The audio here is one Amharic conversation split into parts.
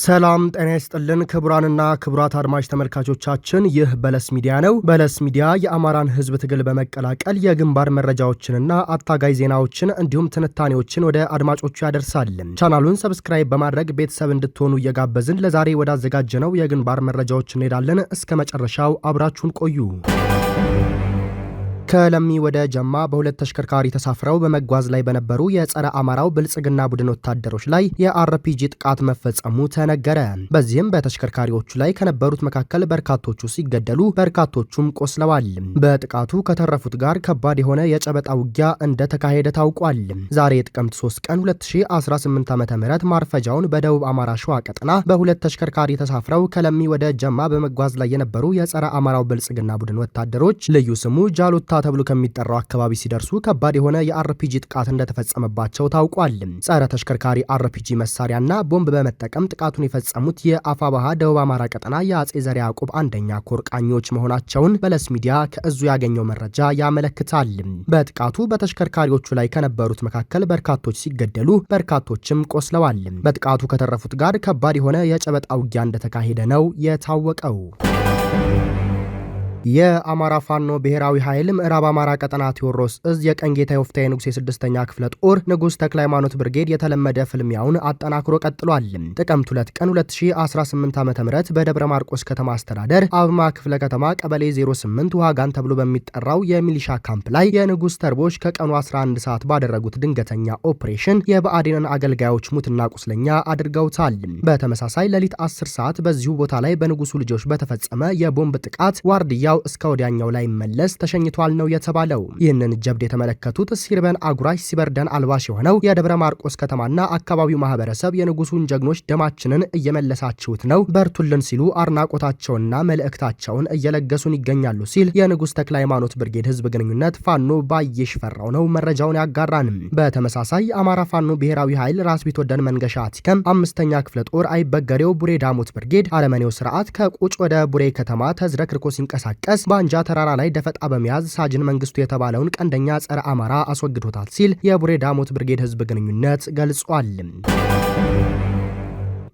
ሰላም ጤና ይስጥልን ክቡራንና ክቡራት አድማጭ ተመልካቾቻችን፣ ይህ በለስ ሚዲያ ነው። በለስ ሚዲያ የአማራን ሕዝብ ትግል በመቀላቀል የግንባር መረጃዎችንና አታጋይ ዜናዎችን እንዲሁም ትንታኔዎችን ወደ አድማጮቹ ያደርሳል። ቻናሉን ሰብስክራይብ በማድረግ ቤተሰብ እንድትሆኑ እየጋበዝን ለዛሬ ወዳዘጋጀነው የግንባር መረጃዎች እንሄዳለን። እስከ መጨረሻው አብራችሁን ቆዩ። ከለሚ ወደ ጀማ በሁለት ተሽከርካሪ ተሳፍረው በመጓዝ ላይ በነበሩ የጸረ አማራው ብልጽግና ቡድን ወታደሮች ላይ የአርፒጂ ጥቃት መፈጸሙ ተነገረ። በዚህም በተሽከርካሪዎቹ ላይ ከነበሩት መካከል በርካቶቹ ሲገደሉ በርካቶቹም ቆስለዋል። በጥቃቱ ከተረፉት ጋር ከባድ የሆነ የጨበጣ ውጊያ እንደተካሄደ ታውቋል። ዛሬ ጥቅምት 3 ቀን 2018 ዓ.ም ማርፈጃውን በደቡብ አማራ ሸዋ ቀጠና በሁለት ተሽከርካሪ ተሳፍረው ከለሚ ወደ ጀማ በመጓዝ ላይ የነበሩ የጸረ አማራው ብልጽግና ቡድን ወታደሮች ልዩ ስሙ ጃሉታ ተብሎ ከሚጠራው አካባቢ ሲደርሱ ከባድ የሆነ የአርፒጂ ጥቃት እንደተፈጸመባቸው ታውቋል። ጸረ ተሽከርካሪ አርፒጂ መሳሪያና ቦምብ በመጠቀም ጥቃቱን የፈጸሙት የአፋባሃ ደቡብ አማራ ቀጠና የአጼ ዘርዓ ያዕቆብ አንደኛ ኮር ቃኞች መሆናቸውን በለስ ሚዲያ ከእዙ ያገኘው መረጃ ያመለክታል። በጥቃቱ በተሽከርካሪዎቹ ላይ ከነበሩት መካከል በርካቶች ሲገደሉ በርካቶችም ቆስለዋል። በጥቃቱ ከተረፉት ጋር ከባድ የሆነ የጨበጣ ውጊያ እንደተካሄደ ነው የታወቀው። የአማራ ፋኖ ብሔራዊ ኃይል ምዕራብ አማራ ቀጠና ቴዎድሮስ እዝ የቀኝ ጌታ የወፍታዬ ንጉሥ የስድስተኛ ክፍለ ጦር ንጉሥ ተክለ ሃይማኖት ብርጌድ የተለመደ ፍልሚያውን አጠናክሮ ቀጥሏል። ጥቅምት 2 ቀን 2018 ዓ.ም በደብረ ማርቆስ ከተማ አስተዳደር አብማ ክፍለ ከተማ ቀበሌ 08 ውሃጋን ተብሎ በሚጠራው የሚሊሻ ካምፕ ላይ የንጉሥ ተርቦች ከቀኑ 11 ሰዓት ባደረጉት ድንገተኛ ኦፕሬሽን የብአዴንን አገልጋዮች ሙትና ቁስለኛ አድርገውታል። በተመሳሳይ ሌሊት 10 ሰዓት በዚሁ ቦታ ላይ በንጉሱ ልጆች በተፈጸመ የቦምብ ጥቃት ዋርድያ እስከ ወዲያኛው ላይ መለስ ተሸኝቷል ነው የተባለው። ይህንን ጀብድ የተመለከቱት ሲርበን አጉራሽ ሲበርደን አልባሽ የሆነው የደብረ ማርቆስ ከተማና አካባቢው ማህበረሰብ የንጉሱን ጀግኖች ደማችንን እየመለሳችሁት ነው በርቱልን ሲሉ አድናቆታቸውና መልእክታቸውን እየለገሱን ይገኛሉ ሲል የንጉሥ ተክለ ሃይማኖት ብርጌድ ህዝብ ግንኙነት ፋኖ ባየሽ ፈራው ነው መረጃውን ያጋራንም። በተመሳሳይ አማራ ፋኖ ብሔራዊ ኃይል ራስ ቢትወደድ መንገሻ አቲከም 5ኛ ክፍለ ጦር አይበገሬው ቡሬ ዳሞት ብርጌድ አረመኔው ስርዓት ከቁጭ ወደ ቡሬ ከተማ ተዝረክርኮ ሲንቀሳቀስ በአንጃ ተራራ ላይ ደፈጣ በመያዝ ሳጅን መንግስቱ የተባለውን ቀንደኛ ጸረ አማራ አስወግዶታል ሲል የቡሬ ዳሞት ብርጌድ ህዝብ ግንኙነት ገልጿል።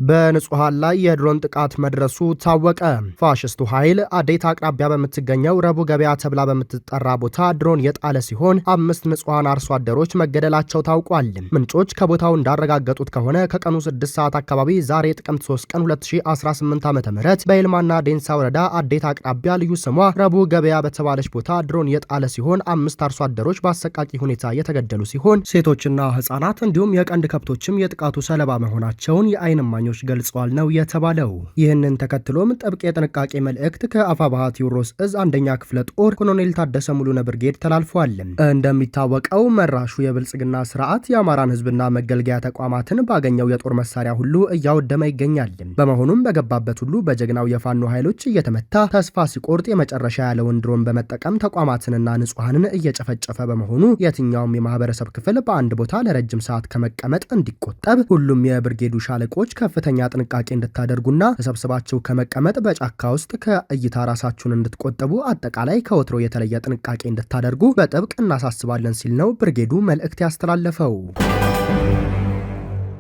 በንጹሃን ላይ የድሮን ጥቃት መድረሱ ታወቀ። ፋሽስቱ ኃይል አዴት አቅራቢያ በምትገኘው ረቡ ገበያ ተብላ በምትጠራ ቦታ ድሮን የጣለ ሲሆን 5 ንጹሃን አርሶ አደሮች መገደላቸው ታውቋል። ምንጮች ከቦታው እንዳረጋገጡት ከሆነ ከቀኑ 6 ሰዓት አካባቢ ዛሬ ጥቅምት 3 ቀን 2018 ዓ.ም በይልማና ዴንሳ ወረዳ አዴት አቅራቢያ ልዩ ስሟ ረቡ ገበያ በተባለች ቦታ ድሮን የጣለ ሲሆን 5 አርሶ አደሮች በአሰቃቂ ሁኔታ የተገደሉ ሲሆን ሴቶችና ህጻናት እንዲሁም የቀንድ ከብቶችም የጥቃቱ ሰለባ መሆናቸውን የአይን እማኞች ገልጿል ነው የተባለው። ይህንን ተከትሎም ጥብቅ የጥንቃቄ መልእክት ከአፋባሃ ቴዎድሮስ እዝ አንደኛ ክፍለ ጦር ኮሎኔል ታደሰ ሙሉነ ብርጌድ ተላልፏል። እንደሚታወቀው መራሹ የብልጽግና ስርዓት የአማራን ህዝብና መገልገያ ተቋማትን ባገኘው የጦር መሳሪያ ሁሉ እያወደመ ይገኛል። በመሆኑም በገባበት ሁሉ በጀግናው የፋኖ ኃይሎች እየተመታ ተስፋ ሲቆርጥ የመጨረሻ ያለውን ድሮን በመጠቀም ተቋማትንና ንጹሃንን እየጨፈጨፈ በመሆኑ የትኛውም የማህበረሰብ ክፍል በአንድ ቦታ ለረጅም ሰዓት ከመቀመጥ እንዲቆጠብ ሁሉም የብርጌዱ ሻለቆች ከፍተኛ ጥንቃቄ እንድታደርጉና ተሰብስባችሁ ከመቀመጥ በጫካ ውስጥ ከእይታ ራሳችሁን እንድትቆጠቡ አጠቃላይ ከወትሮ የተለየ ጥንቃቄ እንድታደርጉ በጥብቅ እናሳስባለን ሲል ነው ብርጌዱ መልእክት ያስተላለፈው።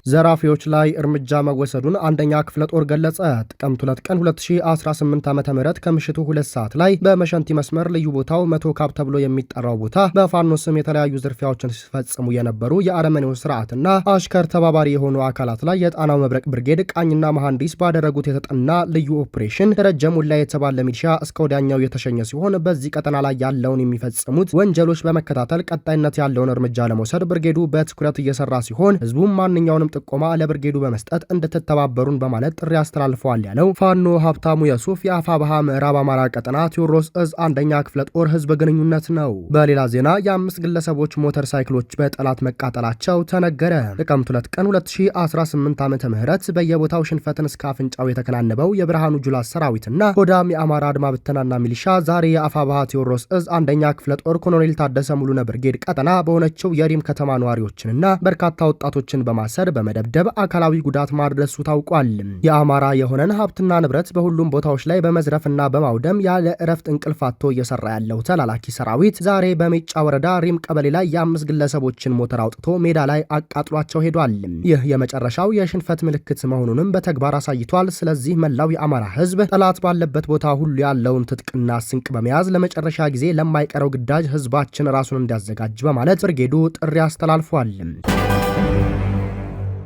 ዘራፊዎች ላይ እርምጃ መወሰዱን አንደኛ ክፍለ ጦር ገለጸ። ጥቅምት 2 ቀን 2018 ዓ.ም ከምሽቱ 2 ሰዓት ላይ በመሸንቲ መስመር ልዩ ቦታው መቶ ካብ ተብሎ የሚጠራው ቦታ በፋኖ ስም የተለያዩ ዝርፊያዎችን ሲፈጽሙ የነበሩ የአረመኔው ስርዓትና አሽከር ተባባሪ የሆኑ አካላት ላይ የጣናው መብረቅ ብርጌድ ቃኝና መሐንዲስ ባደረጉት የተጠና ልዩ ኦፕሬሽን ደረጀ ሙላ የተባለ ሚሊሻ እስከ ወዲያኛው የተሸኘ ሲሆን በዚህ ቀጠና ላይ ያለውን የሚፈጽሙት ወንጀሎች በመከታተል ቀጣይነት ያለውን እርምጃ ለመውሰድ ብርጌዱ በትኩረት እየሰራ ሲሆን ህዝቡም ማንኛውንም ጥቆማ ለብርጌዱ በመስጠት እንድትተባበሩን በማለት ጥሪ አስተላልፈዋል ያለው ፋኖ ሀብታሙ የሱፍ የአፋባሃ ምዕራብ አማራ ቀጠና ቴዎድሮስ እዝ አንደኛ ክፍለ ጦር ህዝብ ግንኙነት ነው። በሌላ ዜና የ5 ግለሰቦች ሞተር ሳይክሎች በጠላት መቃጠላቸው ተነገረ። ጥቅምት 2 ቀን 2018 ዓ.ም በየቦታው ሽንፈትን እስከ አፍንጫው የተከናነበው የብርሃኑ ጁላ ሰራዊትና ሆዳም የአማራ አድማ ብተናና ሚሊሻ ዛሬ የአፋባሃ ቴዎድሮስ እዝ አንደኛ ክፍለ ጦር ኮሎኔል ታደሰ ሙሉነ ብርጌድ ቀጠና በሆነችው የሪም ከተማ ነዋሪዎችንና በርካታ ወጣቶችን በማሰር በመደብደብ አካላዊ ጉዳት ማድረሱ ታውቋል። የአማራ የሆነን ሀብትና ንብረት በሁሉም ቦታዎች ላይ በመዝረፍና በማውደም ያለ እረፍት እንቅልፍ አጥቶ እየሰራ ያለው ተላላኪ ሰራዊት ዛሬ በሜጫ ወረዳ ሪም ቀበሌ ላይ የ5 ግለሰቦችን ሞተር አውጥቶ ሜዳ ላይ አቃጥሏቸው ሄዷል። ይህ የመጨረሻው የሽንፈት ምልክት መሆኑንም በተግባር አሳይቷል። ስለዚህ መላው የአማራ ህዝብ ጠላት ባለበት ቦታ ሁሉ ያለውን ትጥቅና ስንቅ በመያዝ ለመጨረሻ ጊዜ ለማይቀረው ግዳጅ ህዝባችን ራሱን እንዲያዘጋጅ በማለት ብርጌዱ ጥሪ አስተላልፏል።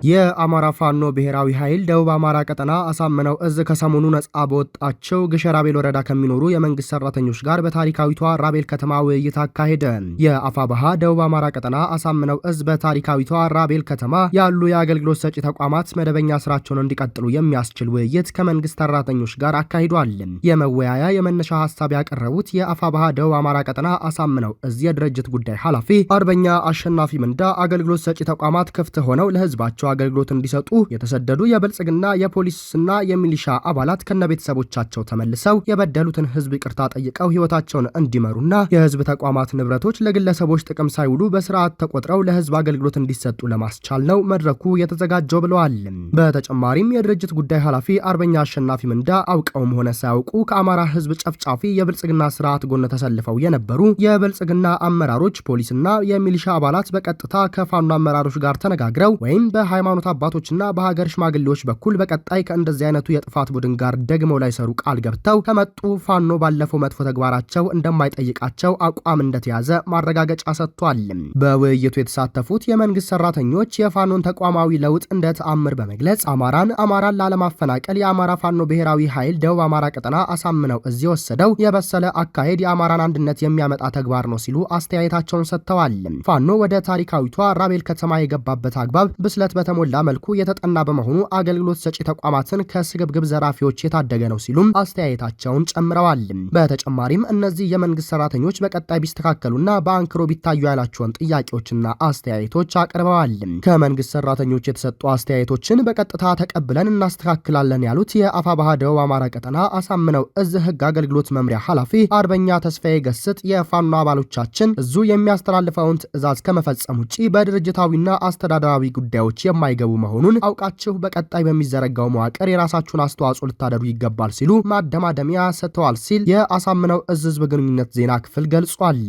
የአማራ ፋኖ ብሔራዊ ኃይል ደቡብ አማራ ቀጠና አሳምነው እዝ ከሰሞኑ ነጻ በወጣቸው ግሸ ራቤል ወረዳ ከሚኖሩ የመንግስት ሰራተኞች ጋር በታሪካዊቷ ራቤል ከተማ ውይይት አካሄደ። የአፋባሃ ደቡብ አማራ ቀጠና አሳምነው እዝ በታሪካዊቷ ራቤል ከተማ ያሉ የአገልግሎት ሰጪ ተቋማት መደበኛ ስራቸውን እንዲቀጥሉ የሚያስችል ውይይት ከመንግስት ሰራተኞች ጋር አካሂዷል። የመወያያ የመነሻ ሀሳብ ያቀረቡት የአፋባሃ ደቡብ አማራ ቀጠና አሳምነው እዝ የድርጅት ጉዳይ ኃላፊ አርበኛ አሸናፊ ምንዳ አገልግሎት ሰጪ ተቋማት ክፍት ሆነው ለህዝባቸው አገልግሎት እንዲሰጡ የተሰደዱ የብልጽግና የፖሊስና የሚሊሻ አባላት ከነቤተሰቦቻቸው ተመልሰው የበደሉትን ህዝብ ይቅርታ ጠይቀው ህይወታቸውን እንዲመሩና የህዝብ ተቋማት ንብረቶች ለግለሰቦች ጥቅም ሳይውሉ በስርዓት ተቆጥረው ለህዝብ አገልግሎት እንዲሰጡ ለማስቻል ነው መድረኩ የተዘጋጀው ብለዋል። በተጨማሪም የድርጅት ጉዳይ ኃላፊ አርበኛ አሸናፊ ምንዳ አውቀውም ሆነ ሳያውቁ ከአማራ ህዝብ ጨፍጫፊ የብልጽግና ስርዓት ጎን ተሰልፈው የነበሩ የብልጽግና አመራሮች፣ ፖሊስና የሚሊሻ አባላት በቀጥታ ከፋኖ አመራሮች ጋር ተነጋግረው ወይም ሃይማኖት አባቶችና በሀገር ሽማግሌዎች በኩል በቀጣይ ከእንደዚህ አይነቱ የጥፋት ቡድን ጋር ደግመው ላይሰሩ ቃል ገብተው ከመጡ ፋኖ ባለፈው መጥፎ ተግባራቸው እንደማይጠይቃቸው አቋም እንደተያዘ ማረጋገጫ ሰጥቷል። በውይይቱ የተሳተፉት የመንግስት ሰራተኞች የፋኖን ተቋማዊ ለውጥ እንደ ተአምር በመግለጽ አማራን ላለማፈናቀል የአማራ ፋኖ ብሔራዊ ኃይል ደቡብ አማራ ቀጠና አሳምነው እዚህ የወሰደው የበሰለ አካሄድ የአማራን አንድነት የሚያመጣ ተግባር ነው ሲሉ አስተያየታቸውን ሰጥተዋል። ፋኖ ወደ ታሪካዊቷ ራቤል ከተማ የገባበት አግባብ ብስለት በተሞላ መልኩ የተጠና በመሆኑ አገልግሎት ሰጪ ተቋማትን ከስግብግብ ዘራፊዎች የታደገ ነው ሲሉም አስተያየታቸውን ጨምረዋል። በተጨማሪም እነዚህ የመንግስት ሰራተኞች በቀጣይ ቢስተካከሉና በአንክሮ ቢታዩ ያላቸውን ጥያቄዎችና አስተያየቶች አቅርበዋል። ከመንግስት ሰራተኞች የተሰጡ አስተያየቶችን በቀጥታ ተቀብለን እናስተካክላለን ያሉት የአፋባሃ ደቡብ አማራ ቀጠና አሳምነው እዝ ህግ አገልግሎት መምሪያ ኃላፊ አርበኛ ተስፋዬ ገስጥ የፋኖ አባሎቻችን እዙ የሚያስተላልፈውን ትዕዛዝ ከመፈጸም ውጪ በድርጅታዊና አስተዳደራዊ ጉዳዮች የማይገቡ መሆኑን አውቃችሁ በቀጣይ በሚዘረጋው መዋቅር የራሳችሁን አስተዋጽኦ ልታደርጉ ይገባል ሲሉ ማደማደሚያ ሰጥተዋል ሲል የአሳምነው እዝ ህዝብ ግንኙነት ዜና ክፍል ገልጿል።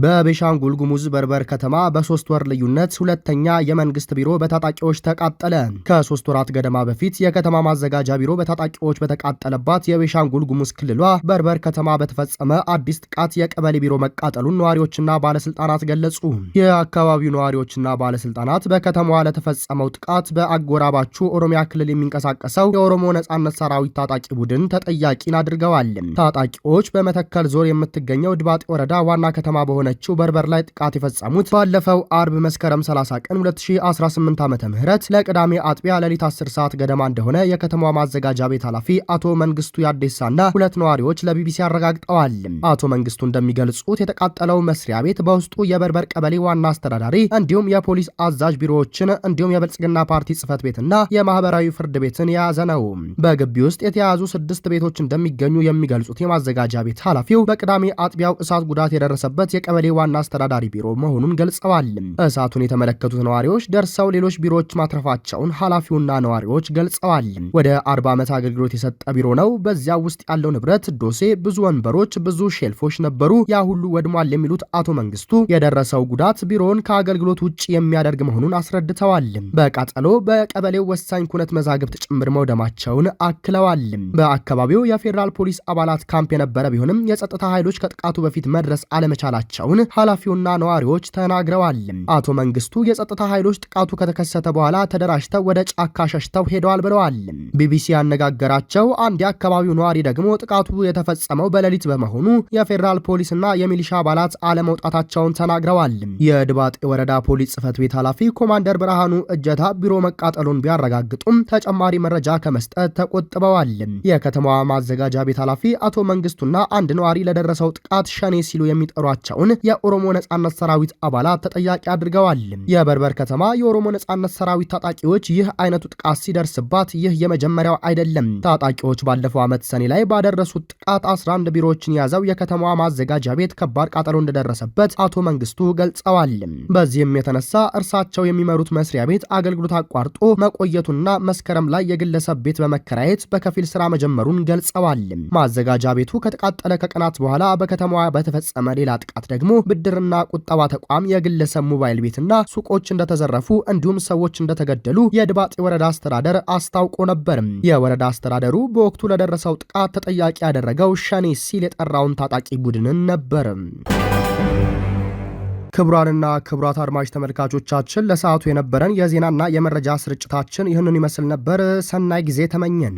በቤሻንጉል ጉሙዝ በርበር ከተማ በ3 ወር ልዩነት ሁለተኛ የመንግስት ቢሮ በታጣቂዎች ተቃጠለ። ከ3 ወራት ገደማ በፊት የከተማ ማዘጋጃ ቢሮ በታጣቂዎች በተቃጠለባት የቤሻንጉል ጉሙዝ ክልሏ በርበር ከተማ በተፈጸመ አዲስ ጥቃት የቀበሌ ቢሮ መቃጠሉን ነዋሪዎችና ባለስልጣናት ገለጹ። የአካባቢው ነዋሪዎችና ባለስልጣናት በከተማዋ ለተፈጸመው ጥቃት በአጎራባቹ ኦሮሚያ ክልል የሚንቀሳቀሰው የኦሮሞ ነጻነት ሰራዊት ታጣቂ ቡድን ተጠያቂን አድርገዋል። ታጣቂዎች በመተከል ዞር የምትገኘው ድባጤ ወረዳ ዋና ከተማ በሆነ ነችው በርበር ላይ ጥቃት የፈጸሙት ባለፈው አርብ መስከረም 30 ቀን 2018 ዓ.ም ለቅዳሜ አጥቢያ ሌሊት 10 ሰዓት ገደማ እንደሆነ የከተማዋ ማዘጋጃ ቤት ኃላፊ አቶ መንግስቱ ያዴሳና ሁለት ነዋሪዎች ለቢቢሲ አረጋግጠዋል። አቶ መንግስቱ እንደሚገልጹት የተቃጠለው መስሪያ ቤት በውስጡ የበርበር ቀበሌ ዋና አስተዳዳሪ እንዲሁም የፖሊስ አዛዥ ቢሮዎችን እንዲሁም የብልጽግና ፓርቲ ጽህፈት ቤትና የማህበራዊ ፍርድ ቤትን የያዘ ነው። በግቢ ውስጥ የተያዙ 6 ቤቶች እንደሚገኙ የሚገልጹት የማዘጋጃ ቤት ኃላፊው በቅዳሜ አጥቢያው እሳት ጉዳት የደረሰበት የቀበሌ ዋና አስተዳዳሪ ቢሮ መሆኑን ገልጸዋል። እሳቱን የተመለከቱት ነዋሪዎች ደርሰው ሌሎች ቢሮዎች ማትረፋቸውን ኃላፊውና ነዋሪዎች ገልጸዋል። ወደ 40 ዓመት አገልግሎት የሰጠ ቢሮ ነው። በዚያ ውስጥ ያለው ንብረት ዶሴ፣ ብዙ ወንበሮች፣ ብዙ ሼልፎች ነበሩ። ያ ሁሉ ወድሟል የሚሉት አቶ መንግስቱ የደረሰው ጉዳት ቢሮውን ከአገልግሎት ውጭ የሚያደርግ መሆኑን አስረድተዋል። በቃጠሎ በቀበሌው ወሳኝ ኩነት መዛግብት ጭምር መውደማቸውን አክለዋል። በአካባቢው የፌዴራል ፖሊስ አባላት ካምፕ የነበረ ቢሆንም የጸጥታ ኃይሎች ከጥቃቱ በፊት መድረስ አለመቻላቸው ኃላፊውና ነዋሪዎች ተናግረዋል። አቶ መንግስቱ የጸጥታ ኃይሎች ጥቃቱ ከተከሰተ በኋላ ተደራጅተው ወደ ጫካ ሸሽተው ሄደዋል ብለዋል። ቢቢሲ ያነጋገራቸው አንድ የአካባቢው ነዋሪ ደግሞ ጥቃቱ የተፈጸመው በሌሊት በመሆኑ የፌዴራል ፖሊስና የሚሊሻ አባላት አለመውጣታቸውን ተናግረዋል። የድባጤ ወረዳ ፖሊስ ጽህፈት ቤት ኃላፊ ኮማንደር ብርሃኑ እጀታ ቢሮ መቃጠሉን ቢያረጋግጡም ተጨማሪ መረጃ ከመስጠት ተቆጥበዋል። የከተማዋ ማዘጋጃ ቤት ኃላፊ አቶ መንግስቱና አንድ ነዋሪ ለደረሰው ጥቃት ሸኔ ሲሉ የሚጠሯቸውን የኦሮሞ ነጻነት ሰራዊት አባላት ተጠያቂ አድርገዋል። የበርበር ከተማ የኦሮሞ ነጻነት ሰራዊት ታጣቂዎች ይህ አይነቱ ጥቃት ሲደርስባት ይህ የመጀመሪያው አይደለም። ታጣቂዎች ባለፈው ዓመት ሰኔ ላይ ባደረሱት ጥቃት 11 ቢሮዎችን የያዘው የከተማዋ ማዘጋጃ ቤት ከባድ ቃጠሎ እንደደረሰበት አቶ መንግስቱ ገልጸዋል። በዚህም የተነሳ እርሳቸው የሚመሩት መስሪያ ቤት አገልግሎት አቋርጦ መቆየቱና መስከረም ላይ የግለሰብ ቤት በመከራየት በከፊል ስራ መጀመሩን ገልጸዋል። ማዘጋጃ ቤቱ ከተቃጠለ ከቀናት በኋላ በከተማዋ በተፈጸመ ሌላ ጥቃት ደግሞ ብድርና ቁጠባ ተቋም፣ የግለሰብ ሞባይል ቤትና ሱቆች እንደተዘረፉ እንዲሁም ሰዎች እንደተገደሉ የድባጤ ወረዳ አስተዳደር አስታውቆ ነበር። የወረዳ አስተዳደሩ በወቅቱ ለደረሰው ጥቃት ተጠያቂ ያደረገው ሸኔ ሲል የጠራውን ታጣቂ ቡድንን ነበር። ክቡራንና ክቡራት አድማጭ ተመልካቾቻችን ለሰዓቱ የነበረን የዜናና የመረጃ ስርጭታችን ይህንን ይመስል ነበር። ሰናይ ጊዜ ተመኘን።